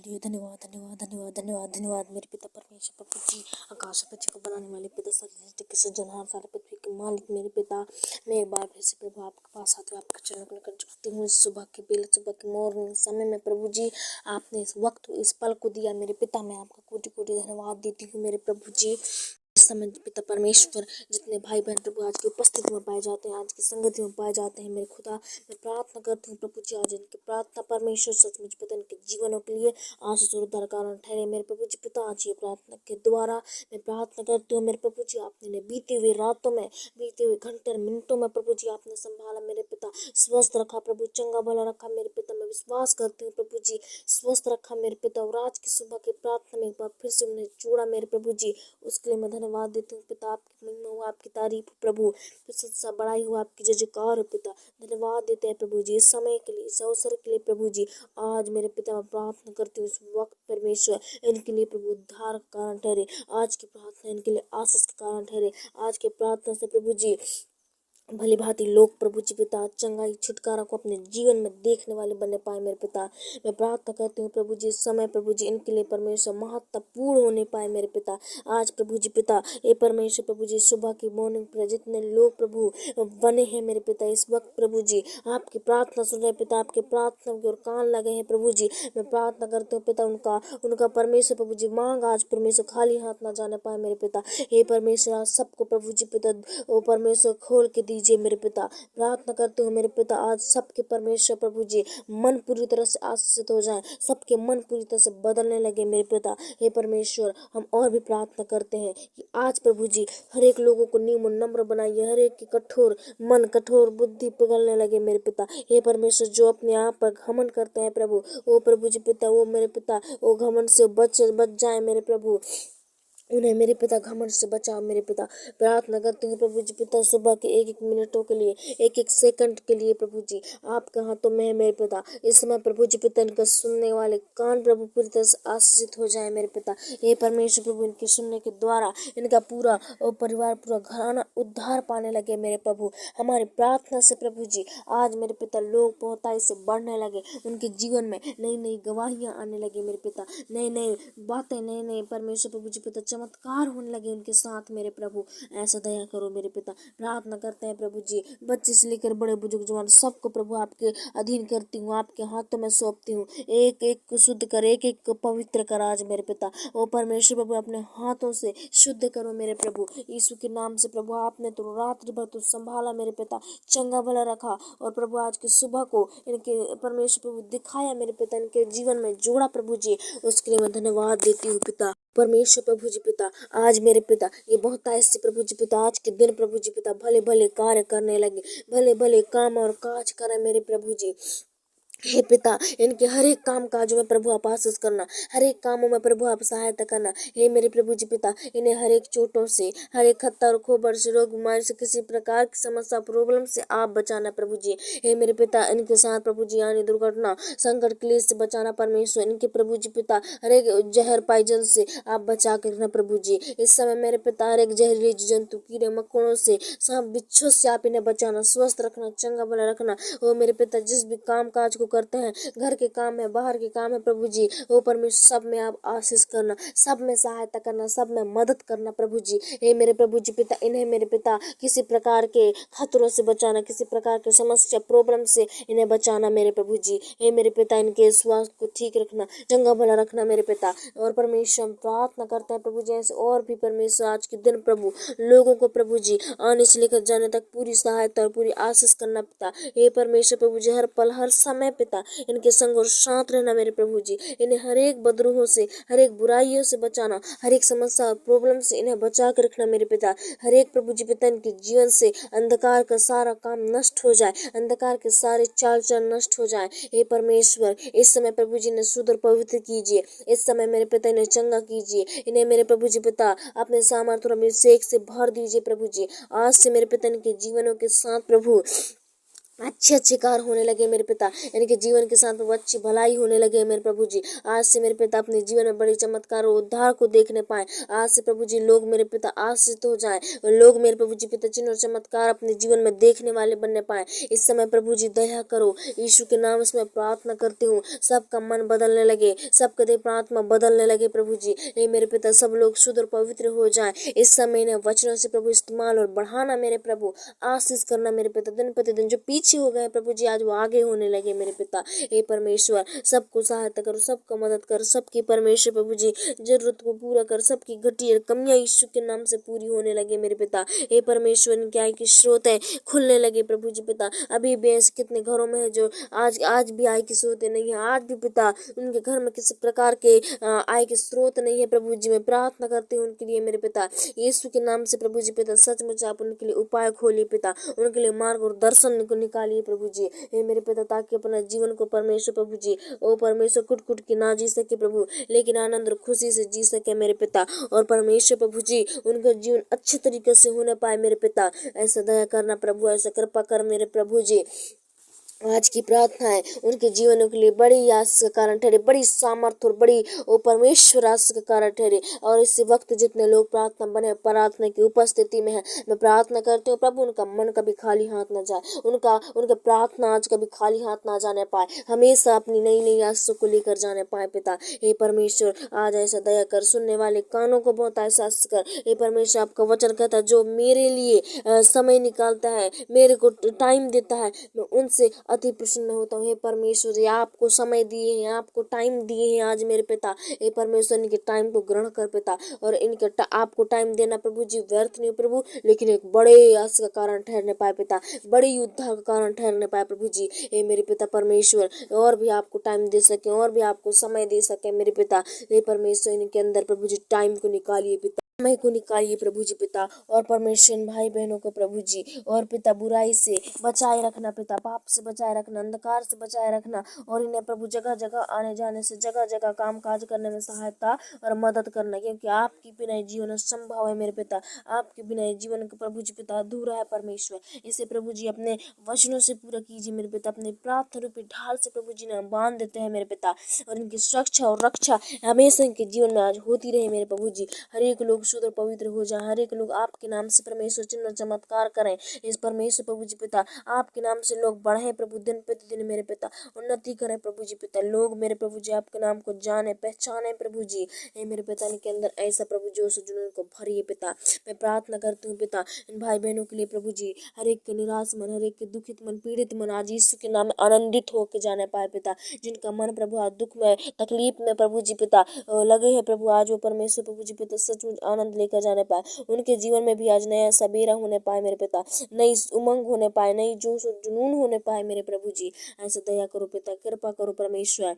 लिए धन्यवाद धन्यवाद धन्यवाद धन्यवाद धन्यवाद मेरे पिता परमेश्वर प्रभु जी। आकाश पृथ्वी को बनाने वाले पिता सृष्टि के सृजनहार सारे पृथ्वी के मालिक मेरे पिता, मैं एक बार फिर से प्रभु आपके पास आती हूँ, आपके चरणों को लेकर झुकती हूँ। इस सुबह के बेल, सुबह के मॉर्निंग समय में प्रभु जी आपने इस वक्त इस पल को दिया मेरे पिता, मैं आपका कोटि कोटि धन्यवाद देती हूँ मेरे प्रभु जी। इस समय पिता परमेश्वर जितने भाई बहन प्रभु आज की उपस्थिति में पाए जाते हैं, आज की संगति में पाए जाते हैं मेरे खुदा, मैं प्रार्थना करती हूँ प्रभु जी आज इनकी प्रार्थना परमेश्वर सचमुच पिता इनके जीवनों के लिए आशीष और उद्धार कारण ठहरे मेरे प्रभु जी। पिता आज ये प्रार्थना के द्वारा मैं प्रार्थना करती हूँ मेरे प्रभु जी, आपने बीते हुए रातों में, बीते हुए घंटे और मिनटों में प्रभु जी आपने संभाला मेरे पिता, स्वस्थ रखा प्रभु, चंगा भला रखा मेरे पिता। मैं विश्वास करती हूँ प्रभु जी स्वस्थ रखा मेरे पिता, और आज की सुबह की प्रार्थना में एक बार फिर से उन्हें जोड़ा मेरे प्रभु जी, उसके लिए मैं धन्यवाद देती हूँ पिता। आपकी महिमा हो, आपकी तारीफ हो प्रभु, प्रशंसा बढ़ाई हो, आपकी जय जयकार हो पिता। धन्यवाद देते हैं प्रभु जी इस समय के लिए, इस अवसर के लिए प्रभु जी। आज मेरे पिता मैं प्रार्थना करती हूँ इस वक्त परमेश्वर इनके लिए प्रभु उद्धार का कारण ठहरे, आज की प्रार्थना इनके लिए आशीष का कारण ठहरे। आज के प्रार्थना से प्रभु जी भली भांति लोग प्रभु जी पिता चंगाई छुटकारा को अपने जीवन में देखने वाले बनने पाए मेरे पिता। मैं प्रार्थना करती हूँ प्रभु जी समय प्रभु जी इनके लिए परमेश्वर महत्वपूर्ण होने पाए मेरे पिता। आज प्रभु जी पिता ये परमेश्वर प्रभु जी सुबह की मॉर्निंग पर जितने लोग प्रभु बने हैं मेरे पिता, इस वक्त प्रभु जी आपकी प्रार्थना सुन रहे पिता, आपकी प्रार्थना की ओर कान लगे हैं प्रभु जी। मैं प्रार्थना करती हूँ पिता उनका उनका परमेश्वर प्रभु जी मांग आज परमेश्वर खाली हाथ ना जाने पाए मेरे पिता। हे परमेश्वर आज सबको प्रभु जी पिता ओ परमेश्वर खोल के दीजिए मेरे पिता। प्रार्थना करते हो मेरे पिता आज सबके परमेश्वर प्रभु जी मन पूरी तरह से आशीषित हो जाए, सबके मन पूरी तरह से बदलने लगे मेरे पिता। हे परमेश्वर हम और भी प्रार्थना करते हैं कि आज प्रभु जी हर एक लोगों को नीम और नम्र बनाइए, हर एक की कठोर मन कठोर बुद्धि पिघलने लगे मेरे पिता। हे परमेश्वर जो अपने आप पर घमंड करते हैं प्रभु, वो प्रभु जी पिता वो मेरे पिता वो घमंड से बच जाए मेरे प्रभु, उन्हें मेरे पिता घमंड से बचाओ मेरे पिता। प्रार्थना करते हैं प्रभु जी पिता सुबह के एक एक मिनटों के लिए, एक एक सेकंड के लिए प्रभु जी आपके हाथों में है मेरे पिता। इस समय प्रभु जी पिता इनका सुनने वाले कान प्रभु पूरी तरह से आशीषित हो जाए मेरे पिता। हे परमेश्वर प्रभु इनके सुनने के द्वारा इनका पूरा परिवार पूरा घराना उद्धार पाने लगे मेरे प्रभु। हमारी प्रार्थना से प्रभु जी आज मेरे पिता लोग बहुतायत से बढ़ने लगे, उनके जीवन में नई नई गवाहियां आने लगी मेरे पिता, नई नई बातें नए नए परमेश्वर प्रभु जी पिता चमत्कार होने लगे उनके साथ मेरे प्रभु। ऐसा दया करो मेरे पिता। प्रार्थना करते हैं प्रभु जी बच्चे से लेकर बड़े बुजुर्ग जवान सबको प्रभु आपके अधीन करती हूँ, आपके हाथों में सौंपती हूँ। एक एक को शुद्ध कर, एक एक को पवित्र कर आज मेरे पिता। ओ परमेश्वर प्रभु अपने हाथों से शुद्ध करो मेरे प्रभु यीशु के नाम से। प्रभु आपने तो रात्रि भर तो संभाला मेरे पिता, चंगा भला रखा, और प्रभु आज की सुबह को इनके परमेश्वर प्रभु दिखाया मेरे पिता, इनके जीवन में जोड़ा प्रभु जी, उसके लिए मैं धन्यवाद देती हूँ पिता। परमेश्वर प्रभु जी पिता आज मेरे पिता ये बहुत ऐसे प्रभु जी पिता आज के दिन प्रभु जी पिता भले भले कार्य करने लगे, भले भले काम और काज करें मेरे प्रभु जी। हे पिता इनके हर एक काम काजों में प्रभु आप आशीष करना, हर एक कामों में प्रभु आप सहायता करना। हे मेरे प्रभु जी पिता इन्हें हर एक चोटों से, हर एक खत्ता और खोबर से, रोग बीमारी से, किसी प्रकार की समस्या प्रॉब्लम से आप बचाना प्रभु जी। हे मेरे पिता इनके साथ प्रभु जी आने दुर्घटना संकट क्लेश से बचाना परमेश्वर। इनके प्रभु जी पिता हर एक जहर पाइजन से आप बचा कर रखना प्रभु जी। इस समय मेरे पिता हर एक जहरीले जंतु कीड़े मकोड़ों से सांप बिच्छू से आप इन्हें बचाना, स्वस्थ रखना, चंगा भला रखना। ओ मेरे पिता जिस भी काम काज को करते हैं, घर के काम है बाहर के काम है प्रभु जी, ओ परमेश्वर सब में आप आशीष करना, सब में सहायता करना, सब में मदद करना प्रभु जी। हे मेरे प्रभु जी पिता इन्हें मेरे पिता किसी प्रकार के खतरों से बचाना, किसी प्रकार के समस्या प्रॉब्लम से इन्हें बचाना मेरे प्रभु जी। हे मेरे पिता इनके स्वास्थ्य को ठीक रखना, चंगा भला रखना मेरे पिता। और परमेश्वर हम प्रार्थना करते हैं प्रभु जी ऐसे और भी परमेश्वर आज के दिन प्रभु लोगों को प्रभु जी आने से लेकर जाने तक पूरी सहायता और पूरी आशीष करना पिता। हे परमेश्वर प्रभु जी हर पल हर समय पिता इनके संग और साथ रहना मेरे प्रभु जी। इन्हें हर एक बदरूहों से, हर एक बुराइयों से बचाना, हर एक समस्या और प्रॉब्लम से इन्हें बचा कर रखना मेरे पिता। हर एक प्रभु जी पिता इनके जीवन से अंधकार का सारा काम नष्ट हो जाए, अंधकार के सारे चाल चलन नष्ट हो जाए। हे परमेश्वर इस समय प्रभु जी ने शुद्ध और पवित्र कीजिए, इस समय मेरे पिता इन्हें चंगा कीजिए, इन्हें मेरे प्रभु जी पिता अपने सामर्थ्य और अभिषेक से भर दीजिए प्रभु जी। आज से मेरे पिता इनके जीवनों के साथ प्रभु अच्छे अच्छे कार्य होने लगे मेरे पिता, इनके जीवन के साथ प्रभु अच्छी भलाई होने लगे मेरे प्रभु जी। आज से मेरे पिता अपने जीवन में बड़े चमत्कार और उद्धार को देखने पाए। आज से प्रभु जी लोग मेरे पिता आशीषित हो जाए, लोग मेरे प्रभु जी पिता चिन्ह और चमत्कार अपने जीवन में देखने वाले बनने पाए। इस समय प्रभु जी दया करो, यीशु के नाम से मैं प्रार्थना करती हूँ। सबका मन बदलने लगे, सबका देह प्रार्थना बदलने लगे प्रभु जी। ये मेरे पिता सब लोग शुद्ध और पवित्र हो जाए। इस समय इन्हें वचनों से प्रभु इस्तेमाल और बढ़ाना मेरे प्रभु, आशीष करना मेरे पिता। दिन प्रतिदिन जो पीछे हो गए प्रभु जी आज वो आगे होने लगे मेरे पिता। हे परमेश्वर सबको सहायता करो, सबको मदद कर, सबकी परमेश्वर प्रभु जी जरूरत को पूरा कर, सबकी घटी और कमियां यीशु के नाम से पूरी होने लगे मेरे पिता। हे परमेश्वर इनके आय की स्रोत है खुलने लगे प्रभु जी पिता। अभी भी ऐसे कितने घरों में है जो आज आज भी आय की स्रोत नहीं है, आज भी पिता उनके घर में किसी प्रकार के आय के स्रोत नहीं है प्रभु जी। मैं प्रार्थना करती हूँ उनके लिए मेरे पिता, यीशु के नाम से प्रभु जी पिता। सचमुच आप उनके लिए उपाय खोलिए पिता, उनके लिए मार्ग और दर्शन को निकालिए प्रभु जी। हे मेरे पिता ताकि अपना जीवन को परमेश्वर प्रभु जी ओ परमेश्वर कुट कुट के ना जी सके प्रभु, लेकिन आनंद और खुशी से जी सके मेरे पिता। और परमेश्वर प्रभु जी उनका जीवन अच्छे तरीके से होने पाए मेरे पिता। ऐसा दया करना प्रभु, ऐसा कृपा कर मेरे प्रभु जी। आज की प्रार्थना है उनके जीवनों के लिए बड़ी आशीष का कारण ठहरे, बड़ी सामर्थ्य और बड़ी ओ परमेश्वर आशीष का कारण ठहरे। और इसी वक्त जितने लोग प्रार्थना बने प्रार्थना की उपस्थिति में है, मैं प्रार्थना करती हूँ प्रभु उनका मन कभी खाली हाथ ना जाए, उनका प्रार्थना आज कभी खाली हाथ ना जाने पाए, हमेशा अपनी नई नई आशीषों को लेकर जाने पाए पिता। हे परमेश्वर आज ऐसा दया कर, सुनने वाले कानों को बहुत ऐसा आशीष कर। हे परमेश्वर आपका वचन कहता है जो मेरे लिए समय निकालता है, मेरे को टाइम देता है, मैं उनसे अति प्रसन्न होता हूँ। हे परमेश्वर जी आपको समय दिए हैं, आपको टाइम दिए हैं आज मेरे पिता। हे परमेश्वर इनके टाइम को ग्रहण कर पिता, और इनके आपको टाइम देना प्रभु जी व्यर्थ नहीं प्रभु, लेकिन एक बड़े आस का कारण ठहरने पाए पिता, बड़ी उद्धार का कारण ठहरने पाए प्रभु जी। हे मेरे पिता परमेश्वर और भी आपको टाइम दे सके, और भी आपको समय दे सके मेरे पिता। हे परमेश्वर इनके अंदर प्रभु जी टाइम को निकालिए पिता, समय को निकालिए प्रभु जी पिता। और परमेश्वर भाई बहनों को प्रभु जी और पिता बुराई से बचाए रखना पिता, पाप से बचाए रखना, अंधकार से बचाए रखना, और इन्हें प्रभु जगह जगह आने जाने से, जगह जगह काम काज करने में सहायता और मदद करना, क्योंकि आपके बिना जीवन असंभव है मेरे पिता। आपके बिना जीवन का प्रभु जी पिता अधूरा है परमेश्वर। इसे प्रभु जी अपने वचनों से पूरा कीजिए मेरे पिता, अपने प्रार्थना रूपी ढाल से प्रभु जी ने बांध देते हैं मेरे पिता, और इनकी सुरक्षा और रक्षा हमेशा इनके जीवन में आज होती रहे मेरे प्रभु जी। हर एक लोग शुद्ध और पवित्र हो जाए, हर एक लोग आपके नाम से परमेश्वर चिन्ह चमत्कार करें। इस परमेश्वर प्रभु जी पिता आपके नाम से लोग बढ़े प्रभु, दिन प्रतिदिन मेरे पिता उन्नति करें प्रभु जी पिता। लोग मेरे प्रभु जी आपके नाम को जाने पहचाने प्रभु जी। हे मेरे पिता के अंदर ऐसा प्रभु जोश जुनून को भरिए पिता। मैं प्रार्थना करती हूँ पिता इन भाई बहनों के लिए प्रभु जी, हर एक के निराश मन, हर एक के दुखित मन, पीड़ित मन आज यीशु के नाम में आनंदित होकर जाने पाए पिता। जिनका मन प्रभु आज दुख में तकलीफ में प्रभु जी पिता लगे है प्रभु, आज वो परमेश्वर प्रभु जी पिता सचमुच आनंद लेकर जाने पाए, उनके जीवन में भी आज नया सबेरा होने पाए मेरे पिता, नई उमंग होने पाए, नई जोश और जुनून होने पाए मेरे प्रभु जी। ऐसा दया करो पिता, कृपा करो परमेश्वर।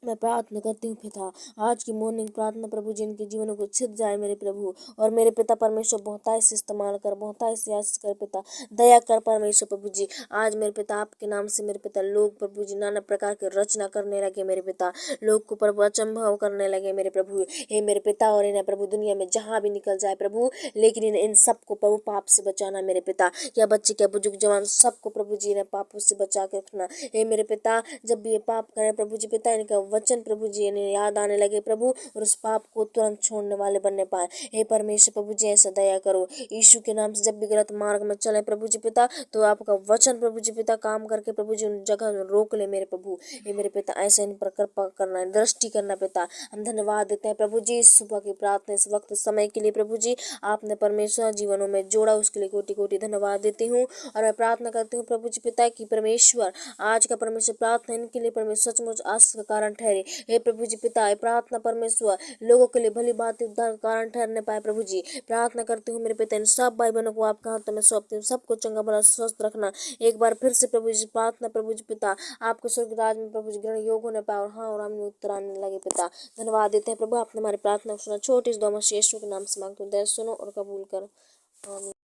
मैं प्रार्थना करती हूँ पिता आज की मॉर्निंग प्रार्थना प्रभु जी इनके जीवनों को छिद जाए मेरे प्रभु, और मेरे पिता परमेश्वर बहुतायत से इस्तेमाल कर, बहुतायत से आशीष कर पिता, दया कर परमेश्वर प्रभु जी। आज मेरे पिता आपके नाम से मेरे पिता लोग प्रभु जी नाना प्रकार की रचना करने लगे मेरे पिता, लोग को प्रभु अचंभव करने लगे मेरे प्रभु। हे मेरे पिता और इन्हें प्रभु दुनिया में जहाँ भी निकल जाए प्रभु, लेकिन इन सबको प्रभु पाप से बचाना मेरे पिता, क्या बच्चे क्या बुजुर्ग जवान सबको प्रभु जी ने पापों से बचा के रखना। हे मेरे पिता जब भी ये पाप करें प्रभु जी पिता इनका वचन प्रभु जी ने याद आने लगे प्रभु, और उस पाप को तुरंत छोड़ने वाले बनने पाए। हे परमेश्वर प्रभु जी ऐसा दया करो, यीशु के नाम से जब भी गलत मार्ग में चले प्रभु जी पिता, तो आपका वचन प्रभु जी पिता काम करके प्रभु जी उन जगह में रोक ले मेरे प्रभु। हे मेरे पिता ऐसे इन पर कृपा करना, दृष्टि करना पिता। हम धन्यवाद देते हैं प्रभु जी इस सुबह की प्रार्थना, इस वक्त समय के लिए प्रभु जी आपने परमेश्वर जीवनों में जोड़ा, उसके लिए कोटि कोटि धन्यवाद देती हूँ। और मैं प्रार्थना करती हूँ प्रभु जी पिता की परमेश्वर आज का परमेश्वर प्रार्थना इनके लिए परमेश्वर सचमुच आशीष का कारण ठहरे। हे प्रभु जी पिता प्रार्थना परमेश्वर लोगों के लिए भली बात उद्धार का कारण ठहरने पाए प्रभु जी। प्रार्थना करती हूँ मेरे पिता इन सब भाई बहनों को आपका हाथ में सौंपती हूँ, सबको चंगा भला स्वस्थ रखना। एक बार फिर से प्रभु जी प्रार्थना प्रभु जी पिता आपको स्वर्ग राज में प्रभु जी ग्रहण योग होने पाए, और हाँ और हम उत्तर आने लगे पिता। धन्यवाद देते हैं प्रभु आपने हमारी प्रार्थना सुना, छोटी इस दुआ में यीशु के नाम से मांगते हैं, सुनो और कबूल कर। आमीन।